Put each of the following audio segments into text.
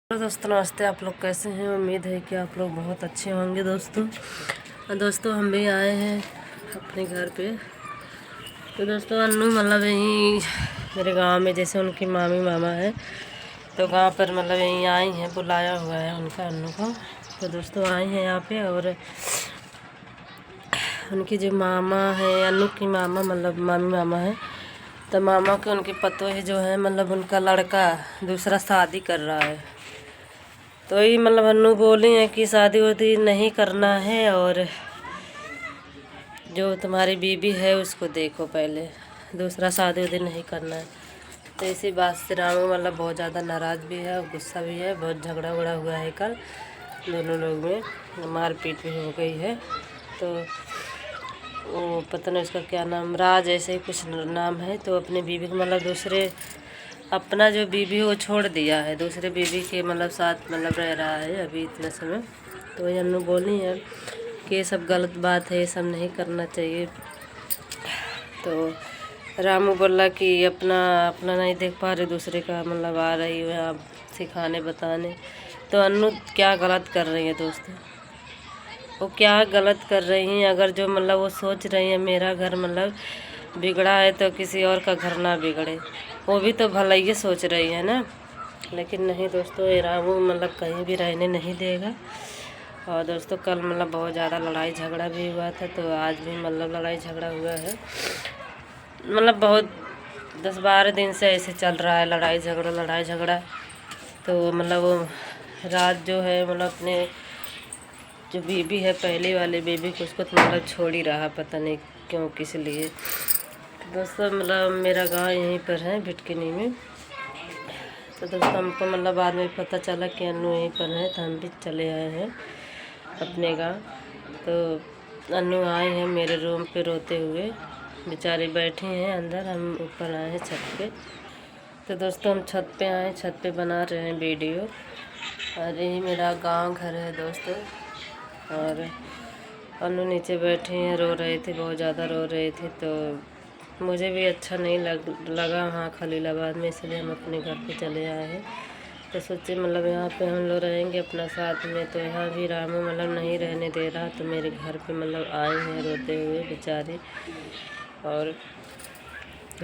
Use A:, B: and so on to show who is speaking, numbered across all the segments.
A: Hello दोस्तों, नमस्ते। आप लोग कैसे हैं? उम्मीद है कि आप लोग बहुत अच्छे होंगे। दोस्तों हम भी आए हैं अपने घर पे। तो दोस्तों अन्नू मतलब यहीं मेरे गांव में, जैसे उनकी मामी मामा है तो गांव पर मतलब यहीं आई हैं, बुलाया हुआ है उनका अन्नू को। तो दोस्तों आए हैं यहाँ पे, और उनकी जो मामा है, अन्नू की मामा मतलब मामी मामा है, तो मामा के उनके पतोही जो है मतलब उनका लड़का दूसरा शादी कर रहा है। तो ये मतलब अन्नू बोली है कि शादी वादी नहीं करना है, और जो तुम्हारी बीबी है उसको देखो, पहले दूसरा शादी वादी नहीं करना है। तो इसी बात से रामू मतलब बहुत ज़्यादा नाराज़ भी है और गुस्सा भी है। बहुत झगड़ा उगड़ा हुआ है कल दोनों लोग में, मारपीट भी हो गई है। तो वो पता नहीं उसका क्या नाम, राज ऐसे ही कुछ नाम है। तो अपनी बीबी को मतलब दूसरे, अपना जो बीबी है वो छोड़ दिया है, दूसरे बीबी के मतलब साथ मतलब रह रहा है अभी इतने समय। तो ये अन्नू बोली है कि ये सब गलत बात है, ये सब नहीं करना चाहिए। तो रामू बोला कि अपना नहीं देख पा रहे, दूसरे का मतलब आ रही है आप सिखाने बताने। तो अन्नू क्या गलत कर रही है दोस्तों? वो क्या गलत कर रही हैं? अगर जो मतलब वो सोच रही है मेरा घर मतलब बिगड़ा है तो किसी और का घर ना बिगड़े, वो भी तो भलाई सोच रही है ना। लेकिन नहीं दोस्तों, ये रामू मतलब कहीं भी रहने नहीं देगा। और दोस्तों कल मतलब बहुत ज़्यादा लड़ाई झगड़ा भी हुआ था, तो आज भी मतलब लड़ाई झगड़ा हुआ है। मतलब बहुत 10-12 दिन से ऐसे चल रहा है, लड़ाई झगड़ा। तो मतलब वो रात जो है मतलब अपने जो बीबी है, पहले वाले बीबी को, उसको तो मतलब छोड़ ही रहा, पता नहीं क्यों, किस लिए। तो दोस्तों मतलब मेरा गांव यहीं पर है, भिटकिनी में। तो दोस्तों हमको मतलब बाद में पता चला कि अन्नू यहीं पर है, तो हम भी चले आए हैं अपने गांव। तो अन्नू आए हैं मेरे रूम पे रोते हुए, बेचारे बैठे हैं अंदर, हम ऊपर आए हैं छत पे। तो दोस्तों हम छत पे आए, छत पे बना रहे हैं वीडियो। और यही मेरा गांव घर है दोस्तों। और अन्नू नीचे बैठे हैं, रो रहे थे, बहुत ज़्यादा रो रहे थे। तो मुझे भी अच्छा नहीं लगा वहाँ खलीलाबाद में, इसलिए हम अपने घर पे चले आए हैं। तो सोचे मतलब यहाँ पे हम लोग रहेंगे अपना साथ में। तो यहाँ भी रामू मतलब नहीं रहने दे रहा, तो मेरे घर पे मतलब आए हैं रोते हुए बेचारे। और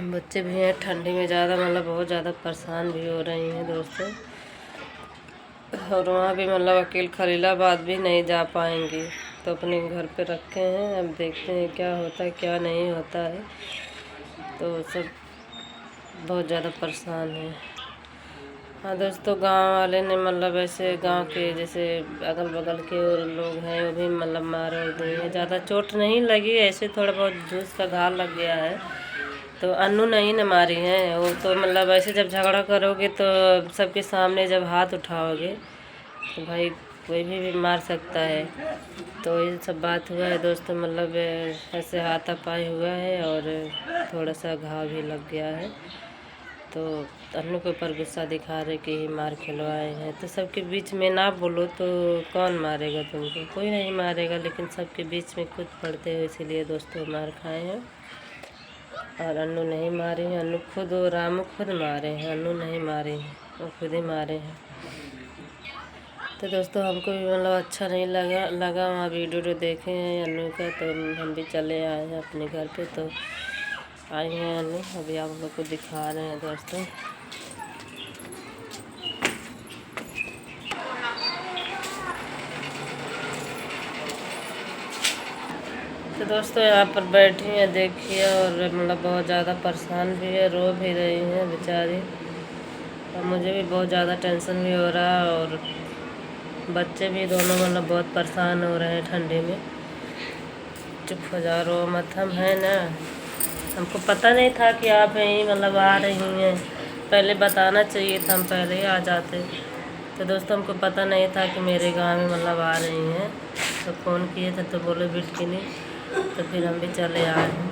A: बच्चे भी हैं, ठंडी में ज़्यादा मतलब बहुत ज़्यादा परेशान भी हो रही हैं दोस्तों। और वहाँ भी मतलब अकेले खलीलाबाद भी नहीं जा पाएंगी, तो अपने घर पे रखे हैं। अब देखते हैं क्या होता है क्या नहीं होता है। तो सब बहुत ज़्यादा परेशान है। हाँ दोस्तों, गांव वाले ने मतलब ऐसे गांव के जैसे अगल बगल के और लोग हैं, वो भी मतलब मार और दिए हैं। ज़्यादा चोट नहीं लगी, ऐसे थोड़ा बहुत जूस का घाव लग गया है। तो अन्नू नहीं न मारी हैं वो, तो मतलब ऐसे जब झगड़ा करोगे तो सबके सामने जब हाथ उठाओगे तो भाई कोई भी मार सकता है। तो ये सब बात हुआ है दोस्तों, मतलब ऐसे हाथापाई हुआ है और थोड़ा सा घाव भी लग गया है। तो अन्नू के ऊपर गुस्सा दिखा रहे कि ही मार खिलवाए हैं। तो सबके बीच में ना बोलो तो कौन मारेगा तुमको? कोई नहीं मारेगा, लेकिन सबके बीच में खुद पड़ते हो, इसीलिए दोस्तों मार खाए हैं। और अन्नू नहीं मारे हैं, अन्नू खुद और रामू खुद मारे हैं, अन्नू नहीं मारे हैं, वो खुद ही मारे हैं। तो दोस्तों हमको भी मतलब अच्छा नहीं लगा वहाँ वीडियो देखे हैं अन्नू का। तो हम भी चले आए हैं अपने घर पे। तो आए हैं अन्नू, अभी आप लोग को दिखा रहे हैं दोस्तों। तो दोस्तों यहाँ पर बैठी हैं देखिए, और मतलब बहुत ज़्यादा परेशान भी है, रो भी रही हैं बेचारी। और मुझे भी बहुत ज़्यादा टेंशन भी हो रहा है, और बच्चे भी दोनों मतलब बहुत परेशान हो रहे हैं ठंडी में। चुप हो जाओ, रो मत, हम हैं ना। हमको पता नहीं था कि आप यहीं मतलब आ रही हैं, पहले बताना चाहिए था, हम पहले ही आ जाते। तो दोस्तों हमको पता नहीं था कि मेरे गांव में मतलब आ रही हैं। तो फ़ोन किए थे तो बोले भिटकिनी, तो फिर हम भी चले आए हैं।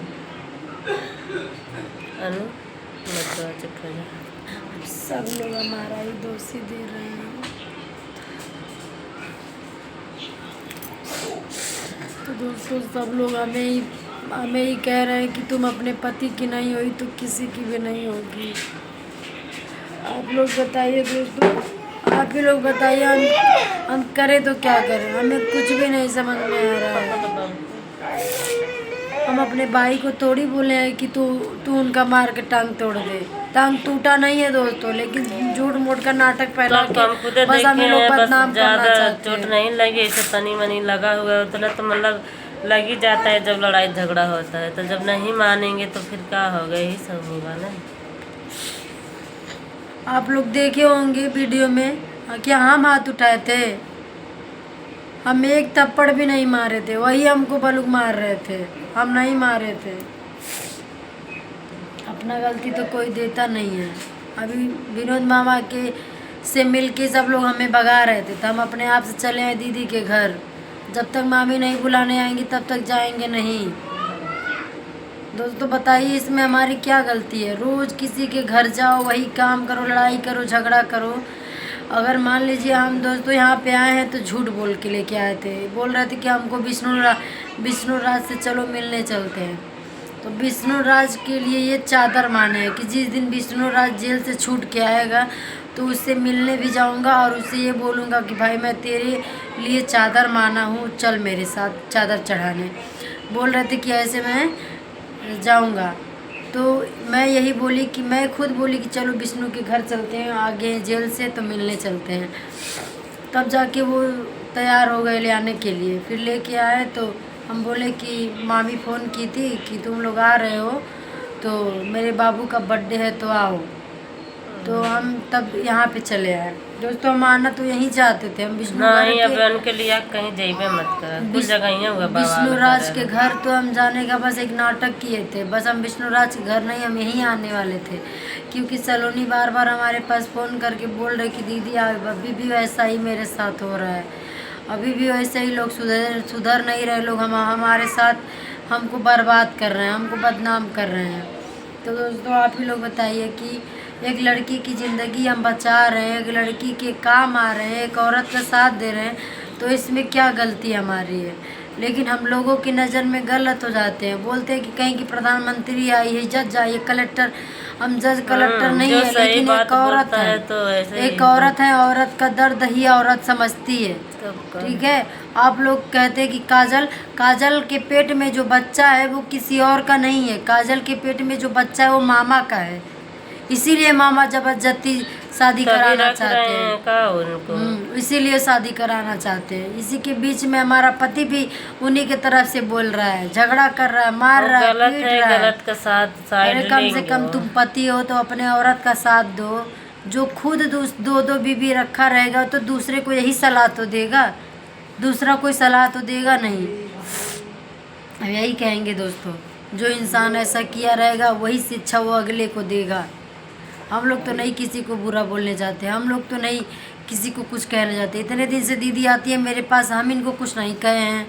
A: अनु मत रो, चुप हो जा।
B: सब लोग हमारा ही दोषी दे रहे हैं। तो दोस्तों सब लोग हमें ही कह रहे हैं कि तुम अपने पति की नहीं हुई तो किसी की भी नहीं होगी। आप लोग बताइए दोस्तों, आप आप ही लोग बताइए, हम करें तो क्या करें, हमें कुछ भी नहीं समझ में आ रहा है। हम अपने भाई को थोड़ी बोले हैं कि तू उनका मार के टांग तोड़ दे। टांग टूटा नहीं है दोस्तों, लेकिन झूठ मूठ का नाटक फैला के बस हमें लोग बदनाम करना चाहते हैं।
A: चोट नहीं लगी, ऐसे तनी मनी लगा हुआ उतना तो मतलब लग ही जाता है जब लड़ाई झगड़ा होता है। तो जब नहीं मानेंगे तो फिर क्या होगा, यही सब होगा ना।
B: आप लोग देखे होंगे वीडियो में क्या हम हाथ उठाए थे, हम एक थप्पड़ भी नहीं मारे थे, वही हमको बलूक मार रहे थे, हम नहीं मारे थे। अपना गलती तो कोई देता नहीं है। अभी विनोद मामा के से मिलके सब लोग हमें भगा रहे थे, तो हम अपने आप से चले आए दीदी के घर। जब तक मामी नहीं बुलाने आएंगी तब तक जाएंगे नहीं। दोस्तों बताइए इसमें हमारी क्या गलती है? रोज़ किसी के घर जाओ, वही काम करो, लड़ाई करो, झगड़ा करो। अगर मान लीजिए हम दोस्तों यहाँ पे आए हैं तो झूठ बोल के लेके आए थे, बोल रहे थे कि हमको विष्णु राज से चलो मिलने चलते हैं। तो विष्णु राज के लिए ये चादर माने है कि जिस दिन विष्णु राज जेल से छूट के आएगा तो उससे मिलने भी जाऊंगा और उससे ये बोलूँगा कि भाई मैं तेरे लिए चादर माना हूँ, चल मेरे साथ चादर चढ़ाने। बोल रहे थे कि ऐसे मैं जाऊंगा। तो मैं यही बोली कि मैं खुद बोली कि चलो विष्णु के घर चलते हैं, आगे जेल से तो मिलने चलते हैं। तब जाके वो तैयार हो गए ले आने के लिए। फिर लेके आए तो हम बोले कि मामी फ़ोन की थी कि तुम लोग आ रहे हो तो मेरे बाबू का बर्थडे है तो आओ। तो हम तब यहाँ पे चले आए। दोस्तों हम आना तो यहीं चाहते थे, हम विष्णु
A: के लिए कहीं जाइबे मत कर, कुछ जगह ही होगा
B: विष्णु राज के घर तो हम जाने का बस एक नाटक किए थे। बस हम विष्णु राज के घर नहीं, हम यहीं आने वाले थे, क्योंकि सलोनी बार बार हमारे पास फ़ोन करके बोल रहे कि दीदी अभी भी वैसा ही मेरे साथ हो रहा है, अभी भी वैसे ही लोग सुधर नहीं रहे लोग, हमारे साथ हमको बर्बाद कर रहे हैं, हमको बदनाम कर रहे हैं। तो दोस्तों आप ही लोग बताइए कि एक लड़की की ज़िंदगी हम बचा रहे हैं, एक लड़की के काम आ रहे हैं, एक औरत का साथ दे रहे हैं, तो इसमें क्या गलती हमारी है? लेकिन हम लोगों की नज़र में गलत हो जाते हैं। बोलते हैं कि कहीं की प्रधानमंत्री आई है, जज आई है, कलेक्टर, हम जज कलेक्टर नहीं है, लेकिन एक औरत है,
A: तो
B: एक औरत है, औरत का दर्द ही औरत समझती है। ठीक है, आप लोग कहते हैं कि काजल के पेट में जो बच्चा है वो किसी और का नहीं है, काजल के पेट में जो बच्चा है वो मामा का है, इसीलिए मामा जबरदस्ती शादी कराना चाहते हैं, इसीलिए शादी कराना चाहते हैं। इसी के बीच में हमारा पति भी उन्हीं के तरफ से बोल रहा है, झगड़ा कर रहा है, मार रहा है, पीट रहा है।
A: गलत का साथ
B: अरे कम से कम तुम पति हो तो अपने औरत का साथ दो। जो खुद दो बीबी रखा रहेगा तो दूसरे को यही सलाह तो देगा, दूसरा कोई सलाह तो देगा नहीं। यही कहेंगे दोस्तों, जो इंसान ऐसा किया रहेगा वही शिक्षा वो अगले को देगा। हम लोग तो नहीं किसी को बुरा बोलने जाते, हम लोग तो नहीं किसी को कुछ कहने जाते। इतने दिन से दीदी आती है मेरे पास, हम इनको कुछ नहीं कहे हैं,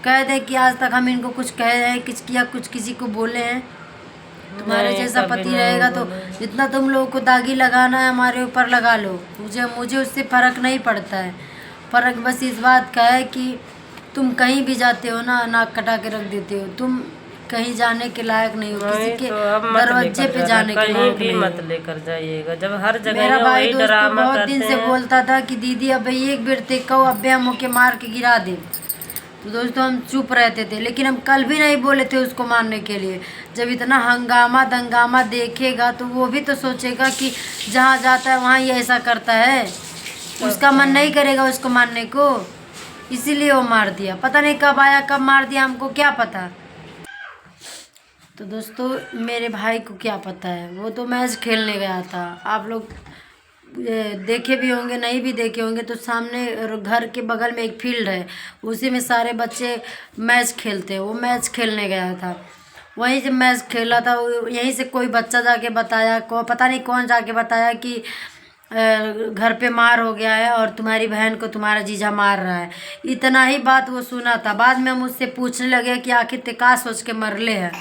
B: कह दे कि आज तक हम इनको कुछ कहे हैं, कुछ किया, कुछ किसी को बोले हैं? तुम्हारे जैसा पति रहेगा तो जितना तुम लोगों को दागी लगाना है हमारे ऊपर लगा लो, मुझे उससे फ़र्क नहीं पड़ता है। फ़र्क बस इस बात का है कि तुम कहीं भी जाते हो ना, नाक कटा के रख देते हो, तुम कहीं जाने के लायक नहीं हो, किसी के दरवाजे पे जाने के लायक नहीं,
A: मत लेकर जाइएगा। जब हर जगह
B: मेरा भाई दोस्तों बहुत दिन से बोलता था कि दीदी अब एक बेर ते कहो, अब हम होके मार के गिरा दे। तो दोस्तों हम चुप रहते थे, लेकिन हम कल भी नहीं बोले थे उसको मारने के लिए। जब इतना हंगामा दंगामा देखेगा तो वो भी तो सोचेगा कि जहाँ जाता है वहाँ ये ऐसा करता है, उसका मन नहीं करेगा उसको मारने को, इसीलिए वो मार दिया। पता नहीं कब आया कब मार दिया, हमको क्या पता। तो दोस्तों मेरे भाई को क्या पता है, वो तो मैच खेलने गया था। आप लोग देखे भी होंगे, नहीं भी देखे होंगे तो सामने घर के बगल में एक फील्ड है, उसी में सारे बच्चे मैच खेलते हैं। वो मैच खेलने गया था, वहीं से मैच खेला था, यहीं से कोई बच्चा जाके बताया, पता नहीं कौन जाके बताया कि घर पे मार हो गया है और तुम्हारी बहन को तुम्हारा जीजा मार रहा है। इतना ही बात वो सुना था। बाद में हम उससे पूछने लगे कि आखिर ते का सोच के मरले है,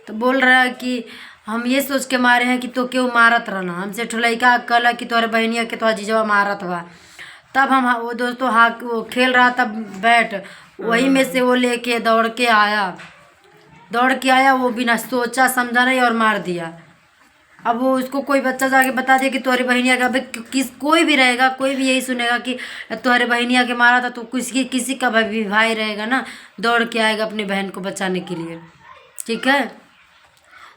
B: तो बोल रहा है कि हम ये सोच के मारे हैं कि तो क्यों मारत रहना, हमसे ठुलैका कल कि तोहरे बहनिया के तो जीजवा मारत बा। तब हम वो दोस्तों वो खेल रहा था बैट, वही में से वो लेके दौड़ के आया, वो बिना सोचा समझा नहीं और मार दिया। अब वो उसको कोई बच्चा जाके बता दे कि तुम्हारी बहनिया का, किस कोई भी रहेगा, कोई भी यही सुनेगा कि तुम्हारे बहनिया के मारा था, तो किसी का भी भाई रहेगा ना, दौड़ के आएगा अपनी बहन को बचाने के लिए। ठीक है,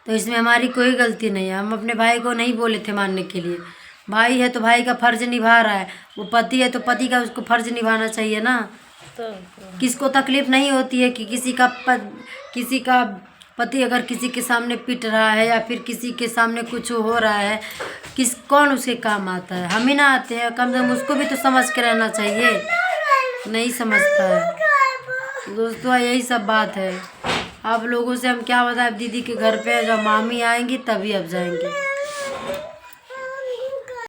B: तो इसमें हमारी कोई गलती नहीं है। हम अपने भाई को नहीं बोले थे मारने के लिए। भाई है तो भाई का फर्ज निभा रहा है, वो पति है तो पति का उसको फर्ज निभाना चाहिए ना।
A: तो
B: किसको तकलीफ नहीं होती है कि किसी का पति अगर किसी के सामने पिट रहा है या फिर किसी के सामने कुछ हो रहा है, कौन उसके काम आता है? हम ही ना आते हैं। कम से कम उसको भी तो समझ के रहना चाहिए, नहीं समझता है। दोस्तों यही सब बात है। आप लोगों से हम क्या बताएं, अब दीदी के घर पे जब मामी आएंगी तभी अब जाएंगे।